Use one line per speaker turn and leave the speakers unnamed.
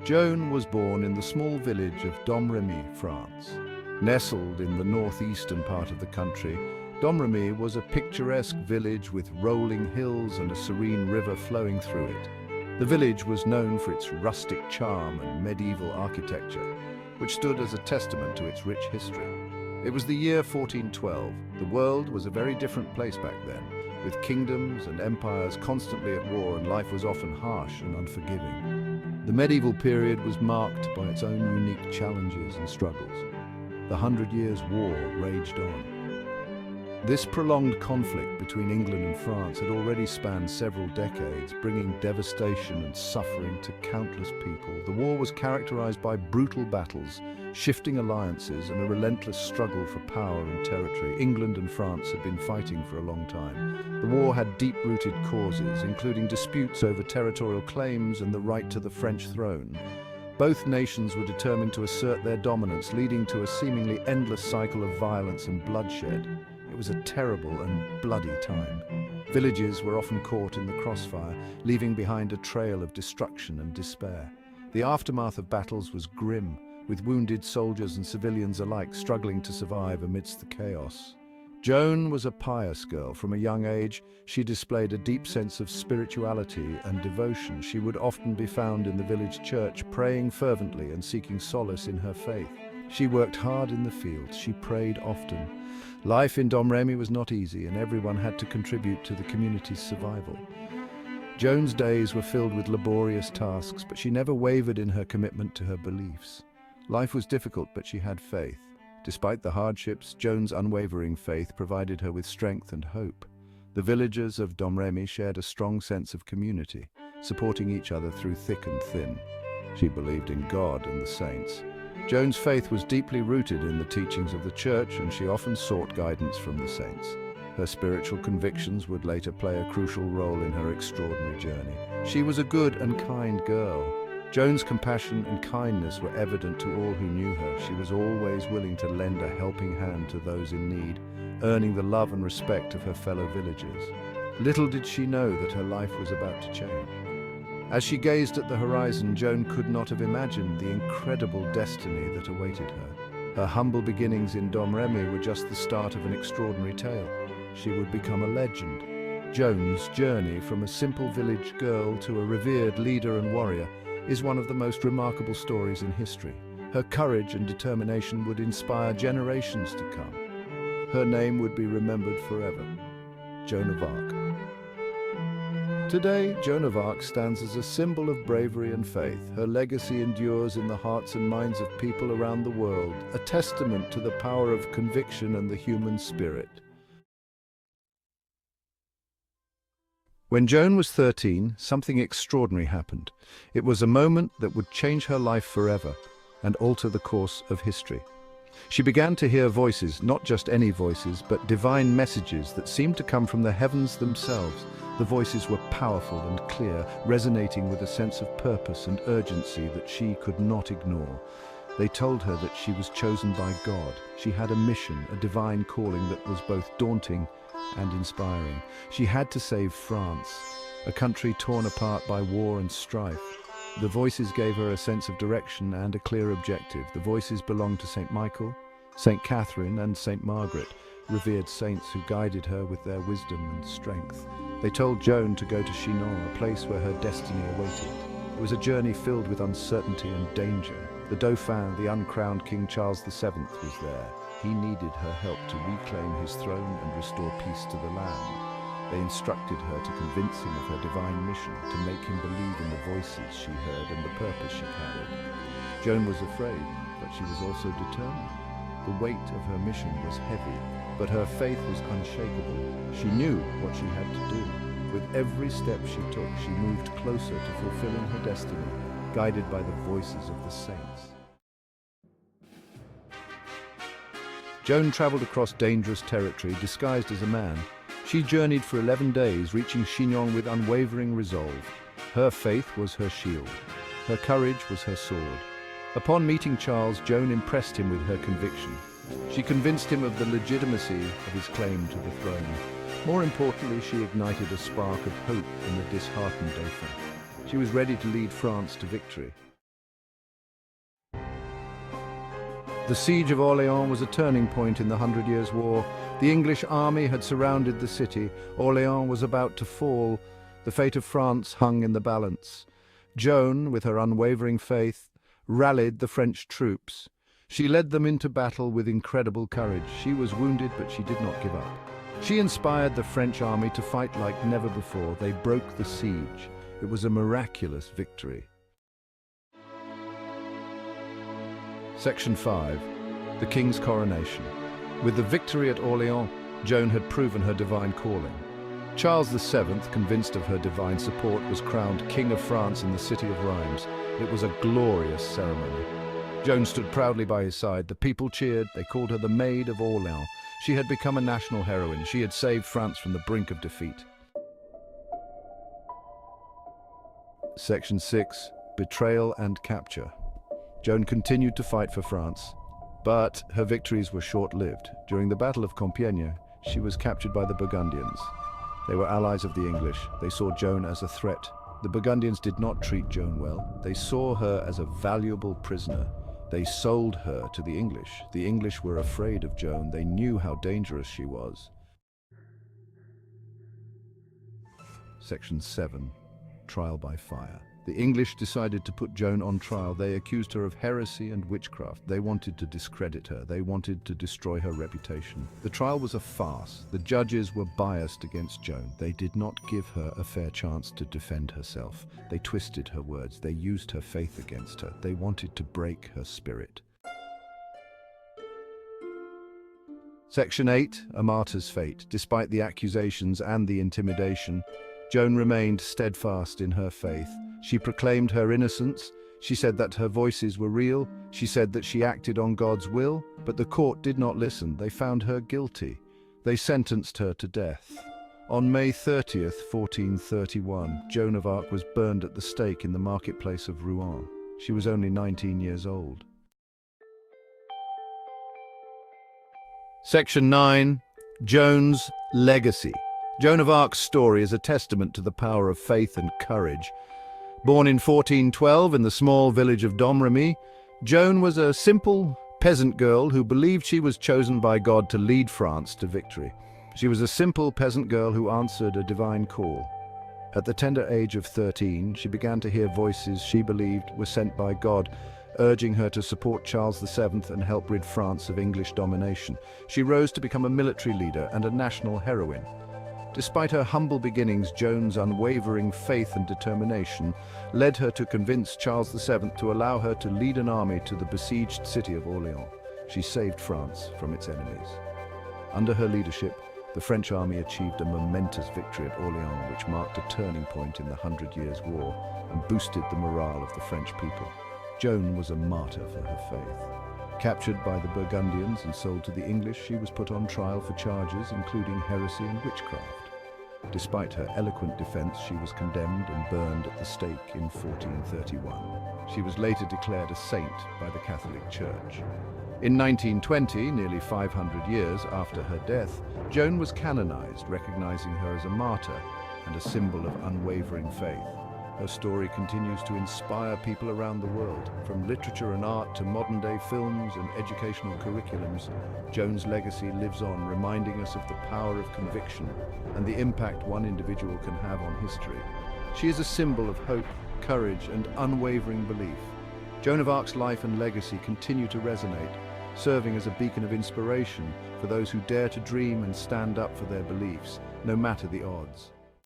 Joan was born in the small village of Domremy, France. Nestled in the northeastern part of the country, Domremy was a picturesque village with rolling hills and a serene river flowing through it. The village was known for its rustic charm and medieval architecture, which stood as a testament to its rich history. It was the year 1412. The world was a very different place back then, with kingdoms and empires constantly at war, and life was often harsh and unforgiving. The medieval period was marked by its own unique challenges and struggles. The 100 Years' War raged on. This prolonged conflict between England and France had already spanned several decades, bringing devastation and suffering to countless people. The war was characterized by brutal battles, shifting alliances, and a relentless struggle for power and territory. England and France had been fighting for a long time. The war had deep-rooted causes, including disputes over territorial claims and the right to the French throne. Both nations were determined to assert their dominance, leading to a seemingly endless cycle of violence and bloodshed. It was a terrible and bloody time. Villages were often caught in the crossfire, leaving behind a trail of destruction and despair. The aftermath of battles was grim, with wounded soldiers and civilians alike struggling to survive amidst the chaos. Joan was a pious girl. From a young age, she displayed a deep sense of spirituality and devotion. She would often be found in the village church, praying fervently and seeking solace in her faith. She worked hard in the fields. She prayed often. Life in Domremy was not easy, and everyone had to contribute to the community's survival. Joan's days were filled with laborious tasks, but she never wavered in her commitment to her beliefs. Life was difficult, but she had faith. Despite the hardships, Joan's unwavering faith provided her with strength and hope. The villagers of Domremy shared a strong sense of community, supporting each other through thick and thin. She believed in God and the saints. Joan's faith was deeply rooted in the teachings of the church, and she often sought guidance from the saints. Her spiritual convictions would later play a crucial role in her extraordinary journey. She was a good and kind girl. Joan's compassion and kindness were evident to all who knew her. She was always willing to lend a helping hand to those in need, earning the love and respect of her fellow villagers. Little did she know that her life was about to change. As she gazed at the horizon, Joan could not have imagined the incredible destiny that awaited her. Her humble beginnings in Domremy were just the start of an extraordinary tale. She would become a legend. Joan's journey from a simple village girl to a revered leader and warrior is one of the most remarkable stories in history. Her courage and determination would inspire generations to come. Her name would be remembered forever. Joan of Arc. Today, Joan of Arc stands as a symbol of bravery and faith. Her legacy endures in the hearts and minds of people around the world, a testament to the power of conviction and the human spirit. When Joan was 13, something extraordinary happened. It was a moment that would change her life forever and alter the course of history. She began to hear voices, not just any voices, but divine messages that seemed to come from the heavens themselves. The voices were powerful and clear, resonating with a sense of purpose and urgency that she could not ignore. They told her that she was chosen by God. She had a mission, a divine calling that was both daunting and inspiring. She had to save France, a country torn apart by war and strife. The voices gave her a sense of direction and a clear objective. The voices belonged to St. Michael, St. Catherine, and St. Margaret, revered saints who guided her with their wisdom and strength. They told Joan to go to Chinon, a place where her destiny awaited. It was a journey filled with uncertainty and danger. The Dauphin, the uncrowned King Charles VII, was there. He needed her help to reclaim his throne and restore peace to the land. They instructed her to convince him of her divine mission, to make him believe in the voices she heard and the purpose she carried. Joan was afraid, but she was also determined. The weight of her mission was heavy, but her faith was unshakable. She knew what she had to do. With every step she took, she moved closer to fulfilling her destiny, guided by the voices of the saints. Joan traveled across dangerous territory disguised as a man. She journeyed for 11 days, reaching Chinon with unwavering resolve. Her faith was her shield. Her courage was her sword. Upon meeting Charles, Joan impressed him with her conviction. She convinced him of the legitimacy of his claim to the throne. More importantly, she ignited a spark of hope in the disheartened Dauphin. She was ready to lead France to victory. The siege of Orléans was a turning point in the Hundred Years' War. The English army had surrounded the city. Orléans was about to fall. The fate of France hung in the balance. Joan, with her unwavering faith, rallied the French troops. She led them into battle with incredible courage. She was wounded, but she did not give up. She inspired the French army to fight like never before. They broke the siege. It was a miraculous victory. Section 5. The King's Coronation. With the victory at Orléans, Joan had proven her divine calling. Charles VII, convinced of her divine support, was crowned King of France in the city of Rheims. It was a glorious ceremony. Joan stood proudly by his side. The people cheered. They called her the Maid of Orléans. She had become a national heroine. She had saved France from the brink of defeat. Section 6. Betrayal and Capture. Joan continued to fight for France, but her victories were short-lived. During the Battle of Compiègne, she was captured by the Burgundians. They were allies of the English. They saw Joan as a threat. The Burgundians did not treat Joan well. They saw her as a valuable prisoner. They sold her to the English. The English were afraid of Joan. They knew how dangerous she was. Section 7. Trial by Fire. The English decided to put Joan on trial. They accused her of heresy and witchcraft. They wanted to discredit her. They wanted to destroy her reputation. The trial was a farce. The judges were biased against Joan. They did not give her a fair chance to defend herself. They twisted her words. They used her faith against her. They wanted to break her spirit. Section 8. A Martyr's Fate. Despite the accusations and the intimidation, Joan remained steadfast in her faith. She proclaimed her innocence. She said that her voices were real. She said that she acted on God's will, but the court did not listen. They found her guilty. They sentenced her to death. On May 30th, 1431, Joan of Arc was burned at the stake in the marketplace of Rouen. She was only 19 years old. Section 9. Joan's Legacy. Joan of Arc's story is a testament to the power of faith and courage. Born in 1412 in the small village of Domremy, Joan was a simple peasant girl who believed she was chosen by God to lead France to victory. She was a simple peasant girl who answered a divine call. At the tender age of 13, she began to hear voices she believed were sent by God, urging her to support Charles VII and help rid France of English domination. She rose to become a military leader and a national heroine. Despite her humble beginnings, Joan's unwavering faith and determination led her to convince Charles VII to allow her to lead an army to the besieged city of Orléans. She saved France from its enemies. Under her leadership, the French army achieved a momentous victory at Orléans, which marked a turning point in the Hundred Years' War and boosted the morale of the French people. Joan was a martyr for her faith. Captured by the Burgundians and sold to the English, she was put on trial for charges including heresy and witchcraft. Despite her eloquent defense, she was condemned and burned at the stake in 1431. She was later declared a saint by the Catholic Church. In 1920, nearly 500 years after her death, Joan was canonized, recognizing her as a martyr and a symbol of unwavering faith. Her story continues to inspire people around the world. From literature and art to modern-day films and educational curriculums, Joan's legacy lives on, reminding us of the power of conviction and the impact one individual can have on history. She is a symbol of hope, courage, and unwavering belief. Joan of Arc's life and legacy continue to resonate, serving as a beacon of inspiration for those who dare to dream and stand up for their beliefs, no matter the odds.